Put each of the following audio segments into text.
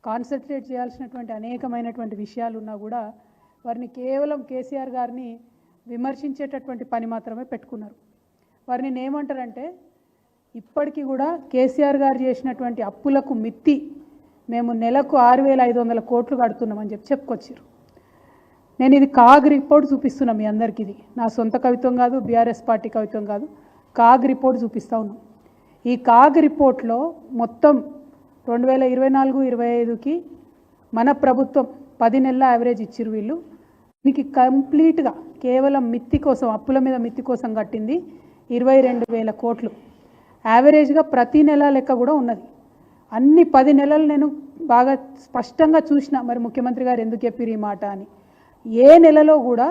Concentrate చేయాల్సినటువంటి అనేకమైనటువంటి విషయాలు ఉన్నా కూడా వారిని కేవలం కేసీఆర్ గారిని విమర్శించేటటువంటి పని మాత్రమే పెట్టుకున్నారు. వారిని ఏమంటారంటే ఇప్పటికీ కూడా కేసీఆర్ గారు చేసినటువంటి అప్పులకు మిత్తి మేము నెలకు 6,500 కోట్లు కడుతున్నామని చెప్పుకొచ్చారు. నేను ఇది కాగ్ రిపోర్ట్ చూపిస్తున్నా మీ అందరికీ. ఇది నా సొంత కవిత్వం కాదు, బీఆర్ఎస్ పార్టీ కవిత్వం కాదు, కాగ్ రిపోర్ట్ చూపిస్తూ ఉన్నాం. ఈ కాగ్ రిపోర్ట్లో మొత్తం 2024-25కి మన ప్రభుత్వం 10 నెలల యావరేజ్ ఇచ్చిరు. వీళ్ళు దీనికి కంప్లీట్గా కేవలం మిత్తి కోసం, అప్పుల మీద మిత్తి కోసం కట్టింది 22,000 కోట్లు. యావరేజ్గా ప్రతి నెల లెక్క కూడా ఉన్నది. అన్ని 10 నెలలు నేను బాగా స్పష్టంగా చూసిన. మరి ముఖ్యమంత్రి గారు ఎందుకు చెప్పారు ఈ మాట అని. ఏ నెలలో కూడా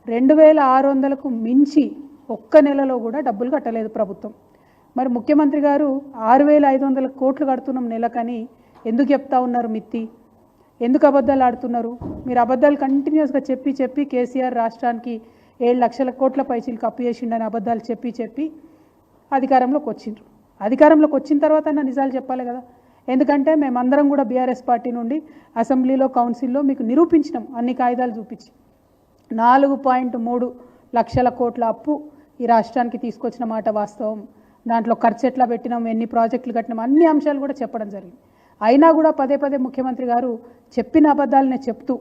2,600కు మించి ఒక్క నెలలో కూడా డబ్బులు కట్టలేదు ప్రభుత్వం. మరి ముఖ్యమంత్రి గారు 6,500 కోట్లు కడుతున్నాం నెలకని ఎందుకు చెప్తా ఉన్నారు మిత్తి? ఎందుకు అబద్ధాలు ఆడుతున్నారు? మీరు అబద్ధాలు కంటిన్యూస్గా చెప్పి కేసీఆర్ రాష్ట్రానికి 7 లక్షల కోట్ల పైసలకు అప్పు చేసిండని అబద్ధాలు చెప్పి అధికారంలోకి వచ్చిండ్రు. అధికారంలోకి వచ్చిన తర్వాత నిజాలు చెప్పాలి కదా. ఎందుకంటే మేమందరం కూడా బీఆర్ఎస్ పార్టీ నుండి అసెంబ్లీలో, కౌన్సిల్లో మీకు నిరూపించినాం అన్ని కాగితాలు చూపించి. 4.3 లక్షల కోట్ల అప్పు ఈ రాష్ట్రానికి తీసుకొచ్చిన మాట వాస్తవం. దాంట్లో ఖర్చు ఎట్లా పెట్టినాం, ఎన్ని ప్రాజెక్టులు కట్టినాం, అన్ని అంశాలు కూడా చెప్పడం జరిగింది. అయినా కూడా పదే ముఖ్యమంత్రి గారు చెప్పిన అబద్ధాలనే చెప్తూ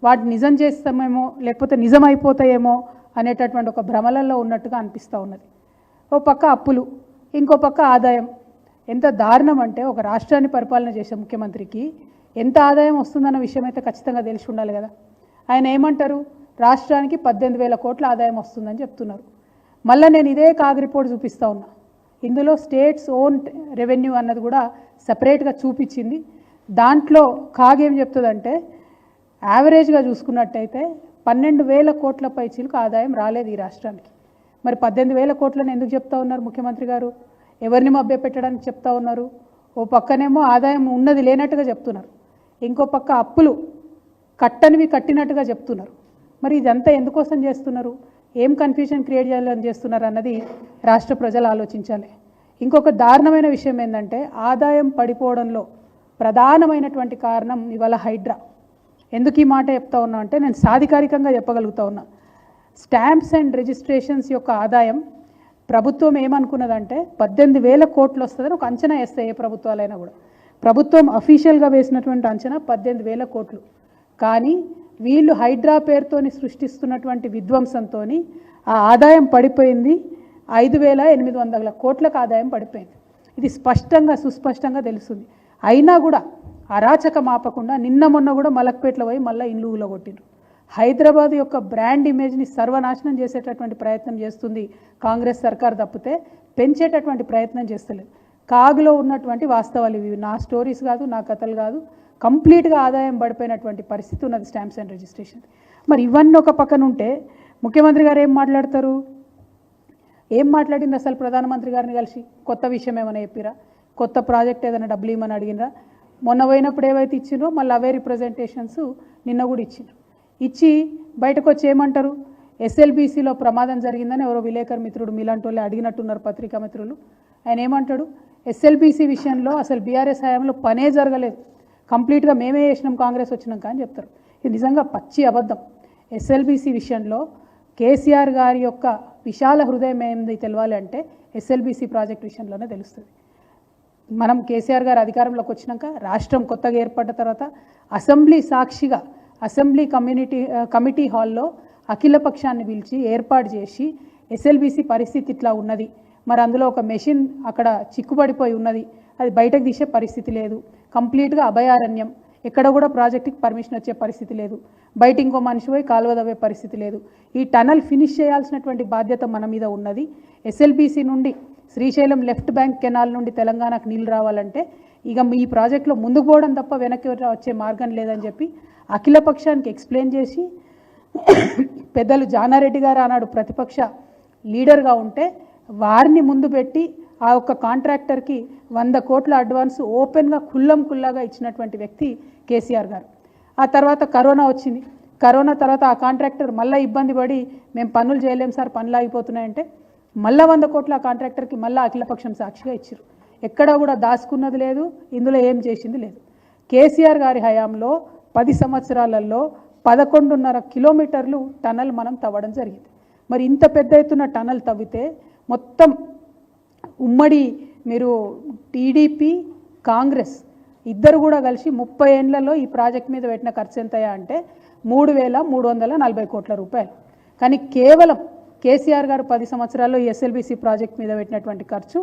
వాటిని నిజం చేస్తామేమో లేకపోతే నిజం అయిపోతాయేమో అనేటటువంటి ఒక భ్రమలలో ఉన్నట్టుగా అనిపిస్తూ ఉన్నది. ఓ పక్క అప్పులు, ఇంకో పక్క ఆదాయం. ఎంత దారుణం అంటే ఒక రాష్ట్రాన్ని పరిపాలన చేసే ముఖ్యమంత్రికి ఎంత ఆదాయం వస్తుందన్న విషయం అయితే ఖచ్చితంగా తెలిసి ఉండాలి కదా. ఆయన ఏమంటారు, రాష్ట్రానికి 18,000 కోట్ల ఆదాయం వస్తుందని చెప్తున్నారు. మళ్ళీ నేను ఇదే కాగ్ రిపోర్ట్ చూపిస్తూ ఉన్నా. ఇందులో స్టేట్స్ ఓన్ రెవెన్యూ అన్నది కూడా సపరేట్గా చూపించింది. దాంట్లో కాగ్ ఏం చెప్తుందంటే యావరేజ్గా చూసుకున్నట్టయితే 12,000 కోట్ల పైచీలకు ఆదాయం రాలేదు ఈ రాష్ట్రానికి. మరి 18,000 కోట్లను ఎందుకు చెప్తా ఉన్నారు ముఖ్యమంత్రి గారు? ఎవరిని మభ్యపెట్టడానికి చెప్తా ఉన్నారు? ఓ పక్కనేమో ఆదాయం ఉన్నది లేనట్టుగా చెప్తున్నారు, ఇంకో పక్క అప్పులు కట్టనివి కట్టినట్టుగా చెప్తున్నారు. మరి ఇదంతా ఎందుకోసం చేస్తున్నారు? ఏం కన్ఫ్యూజన్ క్రియేట్ చేయాలని చేస్తున్నారు అన్నది రాష్ట్ర ప్రజలు ఆలోచించాలి. ఇంకొక దారుణమైన విషయం ఏంటంటే ఆదాయం పడిపోవడంలో ప్రధానమైనటువంటి కారణం ఇవాళ హైడ్రా. ఎందుకు ఈ మాట చెప్తా ఉన్నా అంటే నేను సాధికారికంగా చెప్పగలుగుతా ఉన్నా. స్టాంప్స్ అండ్ రిజిస్ట్రేషన్స్ యొక్క ఆదాయం ప్రభుత్వం ఏమనుకున్నదంటే 18,000 కోట్లు వస్తుందని ఒక అంచనా వేస్తాయి ఏ ప్రభుత్వాలైనా కూడా. ప్రభుత్వం అఫీషియల్గా వేసినటువంటి అంచనా 18,000 కోట్లు. కానీ వీళ్ళు హైడ్రా పేరుతోని సృష్టిస్తున్నటువంటి విధ్వంసంతో ఆ ఆదాయం పడిపోయింది 5,800 కోట్లకు ఆదాయం పడిపోయింది. ఇది స్పష్టంగా సుస్పష్టంగా తెలుస్తుంది. అయినా కూడా అరాచక మాపకుండా నిన్న మొన్న కూడా మలక్పేటలో పోయి మళ్ళీ ఇల్లు ఊలగొట్టిండ్రు. హైదరాబాద్ యొక్క బ్రాండ్ ఇమేజ్ని సర్వనాశనం చేసేటటువంటి ప్రయత్నం చేస్తుంది కాంగ్రెస్ సర్కార్ తప్పితే పెంచేటటువంటి ప్రయత్నం చేస్తలేదు. కాగ్లో ఉన్నటువంటి వాస్తవాలు ఇవి, నా స్టోరీస్ కాదు, నా కథలు కాదు. కంప్లీట్గా ఆదాయం పడిపోయినటువంటి పరిస్థితి ఉన్నది స్టాంప్స్ అండ్ రిజిస్ట్రేషన్. మరి ఇవన్నీ ఒక పక్కన ఉంటే ముఖ్యమంత్రి గారు ఏం మాట్లాడతారు? ఏం మాట్లాడింది అసలు? ప్రధానమంత్రి గారిని కలిసి కొత్త విషయం ఏమైనా చెప్పిరా? కొత్త ప్రాజెక్ట్ ఏదైనా డబ్బులు ఇవ్వమని అడిగినరా? మొన్న పోయినప్పుడు ఏవైతే ఇచ్చిండ్రో మళ్ళీ అవే రిప్రజెంటేషన్స్ నిన్న కూడా ఇచ్చిండ్రు. ఇచ్చి బయటకు వచ్చి ఏమంటారు, ఎస్ఎల్బీసీలో ప్రమాదం జరిగిందని ఎవరో విలేకరు మిత్రుడు మీలాంటి వాళ్ళు అడిగినట్టున్నారు, పత్రికా మిత్రులు. ఆయన ఏమంటాడు, ఎస్ఎల్బీసీ విషయంలో అసలు బీఆర్ఎస్ హయాంలో పనే జరగలేదు, కంప్లీట్గా మేమే చేసినాం కాంగ్రెస్ వచ్చినాక అని చెప్తారు. ఇది నిజంగా పచ్చి అబద్ధం. ఎస్ఎల్బీసీ విషయంలో కేసీఆర్ గారి యొక్క విశాల హృదయం ఏంది తెలవాలి అంటే ఎస్ఎల్బీసీ ప్రాజెక్ట్ విషయంలోనే తెలుస్తుంది. మనం కేసీఆర్ గారు అధికారంలోకి వచ్చినాక రాష్ట్రం కొత్తగా ఏర్పడ్డ తర్వాత అసెంబ్లీ సాక్షిగా అసెంబ్లీ కమిటీ హాల్లో అఖిలపక్షాన్ని పిలిచి ఏర్పాటు చేసి ఎస్ఎల్బీసీ పరిస్థితి ఇట్లా ఉన్నది, మరి అందులో ఒక మెషిన్ అక్కడ చిక్కుపడిపోయి ఉన్నది, అది బయటకు తీసే పరిస్థితి లేదు, కంప్లీట్గా అభయారణ్యం, ఎక్కడ కూడా ప్రాజెక్టుకి పర్మిషన్ వచ్చే పరిస్థితి లేదు, బయట ఇంకో మనిషి పోయి కాలువ తవ్వే పరిస్థితి లేదు, ఈ టనల్ ఫినిష్ చేయాల్సినటువంటి బాధ్యత మన మీద ఉన్నది, ఎస్ఎల్బీసీ నుండి శ్రీశైలం లెఫ్ట్ బ్యాంక్ కెనాల్ నుండి తెలంగాణకు నీళ్ళు రావాలంటే ఇక ఈ ప్రాజెక్టులో ముందుకు పోవడం తప్ప వెనక్కి వచ్చే మార్గం లేదని చెప్పి అఖిలపక్షానికి ఎక్స్ప్లెయిన్ చేసి పెద్దలు జానారెడ్డి గారు ఆనాడు ప్రతిపక్ష లీడర్గా ఉంటే వారిని ముందు పెట్టి ఆ ఒక్క కాంట్రాక్టర్కి 100 కోట్ల అడ్వాన్స్ ఓపెన్గా కుల్లాగా ఇచ్చినటువంటి వ్యక్తి కేసీఆర్ గారు. ఆ తర్వాత కరోనా వచ్చింది. కరోనా తర్వాత ఆ కాంట్రాక్టర్ మళ్ళీ ఇబ్బంది పడి మేము పనులు చేయలేం సార్, పనులు ఆగిపోతున్నాయంటే మళ్ళీ 100 కోట్ల ఆ కాంట్రాక్టర్కి మళ్ళీ అఖిలపక్షం సాక్షిగా ఇచ్చారు. ఎక్కడా కూడా దాచుకున్నది లేదు, ఇందులో ఏం చేసింది లేదు. కేసీఆర్ గారి హయాంలో 10 సంవత్సరాలలో 11.5 కిలోమీటర్లు టనల్ మనం తవ్వడం జరిగింది. మరి ఇంత పెద్ద ఎత్తున టనల్ తవ్వితే మొత్తం ఉమ్మడి మీరు టీడీపీ కాంగ్రెస్ ఇద్దరు కూడా కలిసి 30 ఏళ్లలో ఈ ప్రాజెక్ట్ మీద పెట్టిన ఖర్చు ఎంతయా అంటే 3,340 కోట్ల రూపాయలు. కానీ కేవలం కేసీఆర్ గారు 10 సంవత్సరాల్లో ఎస్ఎల్బీసీ ప్రాజెక్ట్ మీద పెట్టినటువంటి ఖర్చు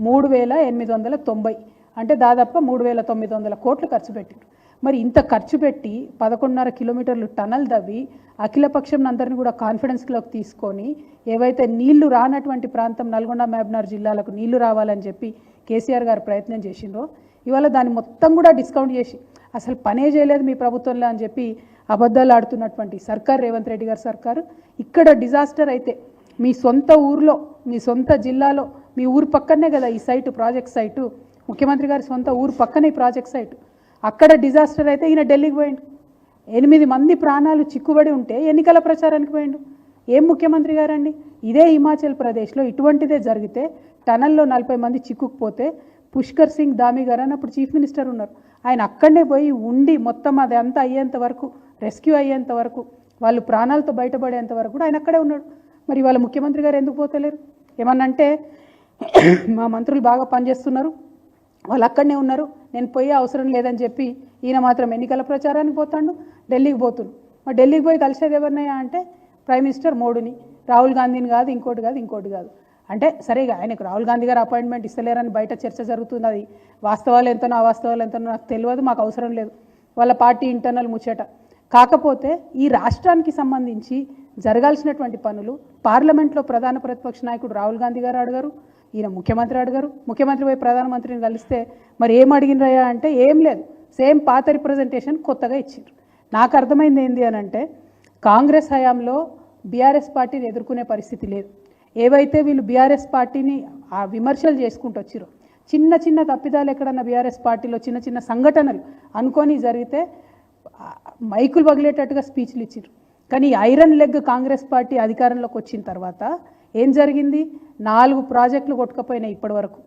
3,890, అంటే దాదాపుగా 3,900 కోట్లు ఖర్చు పెట్టారు. మరి ఇంత ఖర్చు పెట్టి 11.5 కిలోమీటర్లు టనల్ తవ్వి అఖిలపక్షం అందరినీ కూడా కాన్ఫిడెన్స్లోకి తీసుకొని ఏవైతే నీళ్లు రానటువంటి ప్రాంతం నల్గొండ మహబూబ్నగర్ జిల్లాలకు నీళ్లు రావాలని చెప్పి కేసీఆర్ గారు ప్రయత్నం చేసిండ్రో, ఇవాళ దాన్ని మొత్తం కూడా డిస్కౌంట్ చేసి అసలు పనే చేయలేదు మీ ప్రభుత్వంలో అని చెప్పి అబద్ధాలు ఆడుతున్నటువంటి సర్కార్, రేవంత్ రెడ్డి గారి సర్కారు. ఇక్కడ డిజాస్టర్ అయితే మీ సొంత ఊర్లో, మీ సొంత జిల్లాలో, మీ ఊరు పక్కనే కదా ఈ సైటు, ప్రాజెక్ట్ సైటు, ముఖ్యమంత్రి గారి సొంత ఊరు పక్కనే ఈ ప్రాజెక్ట్ సైటు. అక్కడ డిజాస్టర్ అయితే ఈయన ఢిల్లీకి పోయిండు. 8 మంది ప్రాణాలు చిక్కుబడి ఉంటే ఎన్నికల ప్రచారానికి పోయిండు. ఏం ముఖ్యమంత్రి గారండి? ఇదే హిమాచల్ ప్రదేశ్లో ఇటువంటిదే జరిగితే టనల్లో 40 మంది చిక్కుకుపోతే పుష్కర్ సింగ్ ధామి గారు అని అప్పుడు చీఫ్ మినిస్టర్ ఉన్నారు, ఆయన అక్కడనే పోయి ఉండి మొత్తం అది అంతా అయ్యేంత వరకు, రెస్క్యూ అయ్యేంత వరకు, వాళ్ళు ప్రాణాలతో బయటపడేంత వరకు కూడా ఆయన అక్కడే ఉన్నాడు. మరి వాళ్ళ ముఖ్యమంత్రి గారు ఎందుకు పోతలేరు? ఏమన్నంటే మా మంత్రులు బాగా పనిచేస్తున్నారు, వాళ్ళు అక్కడనే ఉన్నారు, నేను పోయే అవసరం లేదని చెప్పి ఈయన మాత్రం ఎన్నికల ప్రచారానికి పోతాడు, ఢిల్లీకి పోతుండు. మరి ఢిల్లీకి పోయి కలిసేది ఎవరినయ్యా అంటే ప్రైమ్ మినిస్టర్ మోడీని, రాహుల్ గాంధీని కాదు, ఇంకోటి కాదు. అంటే సరేగా ఆయనకు రాహుల్ గాంధీ గారు అపాయింట్మెంట్ ఇస్తలేరని బయట చర్చ జరుగుతుంది. అది వాస్తవాలు ఎంతనో అవాస్తవాలు ఎంతనో నాకు తెలియదు, మాకు అవసరం లేదు, వాళ్ళ పార్టీ ఇంటర్నల్ ముచ్చట. కాకపోతే ఈ రాష్ట్రానికి సంబంధించి జరగాల్సినటువంటి పనులు పార్లమెంట్లో ప్రధాన ప్రతిపక్ష నాయకుడు రాహుల్ గాంధీ గారు అడగారు, ఈయన ముఖ్యమంత్రి అడగారు. ముఖ్యమంత్రి పోయి ప్రధానమంత్రిని కలిస్తే మరి ఏం అడిగినరయ్యా అంటే ఏం లేదు, సేమ్ పాత రిప్రజెంటేషన్ కొత్తగా ఇచ్చారు. నాకు అర్థమైంది ఏంది అని అంటే కాంగ్రెస్ హయాంలో బీఆర్ఎస్ పార్టీని ఎదుర్కొనే పరిస్థితి లేదు. ఏవైతే వీళ్ళు బీఆర్ఎస్ పార్టీని ఆ విమర్శలు చేసుకుంటూ వచ్చారో, చిన్న తప్పిదాలు ఎక్కడన్నా బీఆర్ఎస్ పార్టీలో చిన్న సంఘటనలు అనుకొని జరిగితే మైకులు పగిలేటట్టుగా స్పీచ్లు ఇచ్చారు. కానీ ఐరన్ లెగ్ కాంగ్రెస్ పార్టీ అధికారంలోకి వచ్చిన తర్వాత ఏం జరిగింది? 4 ప్రాజెక్టులు కొట్టుకపోయినాయి ఇప్పటి వరకు.